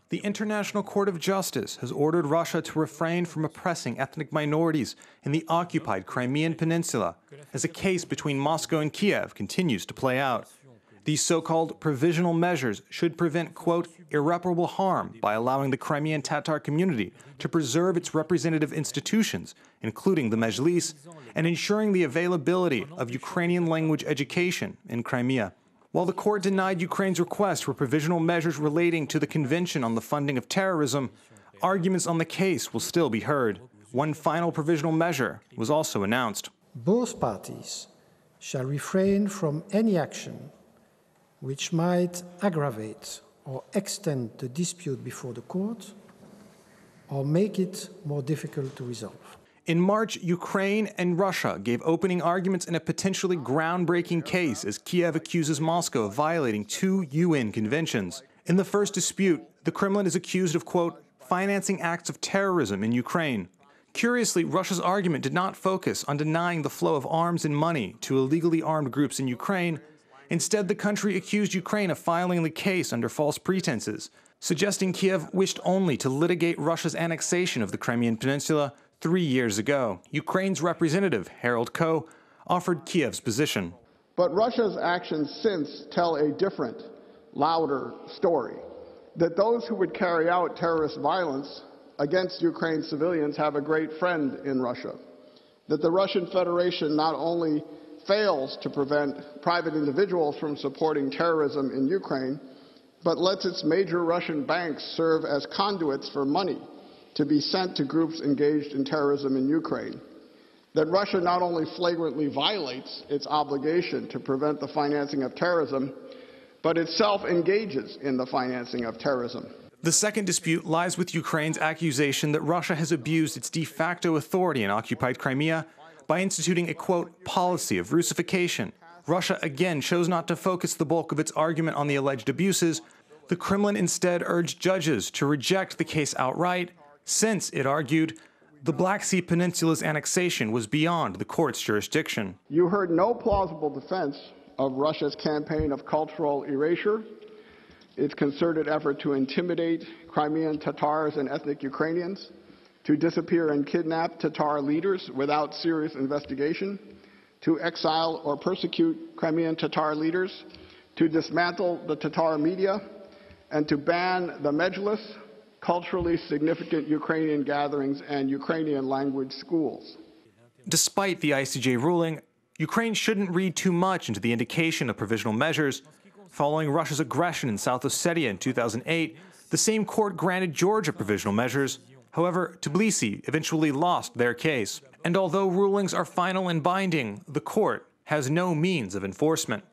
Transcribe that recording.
The International Court of Justice has ordered Russia to refrain from oppressing ethnic minorities in the occupied Crimean Peninsula as a case between Moscow and Kiev continues to play out. These so-called provisional measures should prevent, quote, irreparable harm by allowing the Crimean Tatar community to preserve its representative institutions, including the Mejlis, and ensuring the availability of Ukrainian language education in Crimea. While the court denied Ukraine's request for provisional measures relating to the Convention on the Funding of Terrorism, arguments on the case will still be heard. One final provisional measure was also announced. Both parties shall refrain from any action which might aggravate or extend the dispute before the court or make it more difficult to resolve. In March, Ukraine and Russia gave opening arguments in a potentially groundbreaking case as Kiev accuses Moscow of violating 2 UN conventions. In the first dispute, the Kremlin is accused of, quote, financing acts of terrorism in Ukraine. Curiously, Russia's argument did not focus on denying the flow of arms and money to illegally armed groups in Ukraine. Instead, the country accused Ukraine of filing the case under false pretenses, suggesting Kiev wished only to litigate Russia's annexation of the Crimean Peninsula 3 years ago. Ukraine's representative, Harold Koh, offered Kiev's position. But Russia's actions since tell a different, louder story, that those who would carry out terrorist violence against Ukraine civilians have a great friend in Russia, that the Russian Federation not only fails to prevent private individuals from supporting terrorism in Ukraine, but lets its major Russian banks serve as conduits for money to be sent to groups engaged in terrorism in Ukraine. That Russia not only flagrantly violates its obligation to prevent the financing of terrorism, but itself engages in the financing of terrorism. The second dispute lies with Ukraine's accusation that Russia has abused its de facto authority in occupied Crimea by instituting a, quote, policy of Russification. Russia again chose not to focus the bulk of its argument on the alleged abuses. The Kremlin instead urged judges to reject the case outright, since, it argued, the Black Sea Peninsula's annexation was beyond the court's jurisdiction. You heard no plausible defense of Russia's campaign of cultural erasure, its concerted effort to intimidate Crimean Tatars and ethnic Ukrainians, to disappear and kidnap Tatar leaders without serious investigation, to exile or persecute Crimean Tatar leaders, to dismantle the Tatar media, and to ban the Mejlis, culturally significant Ukrainian gatherings and Ukrainian language schools. Despite the ICJ ruling, Ukraine shouldn't read too much into the indication of provisional measures. Following Russia's aggression in South Ossetia in 2008, the same court granted Georgia provisional measures. However, Tbilisi eventually lost their case. And although rulings are final and binding, the court has no means of enforcement.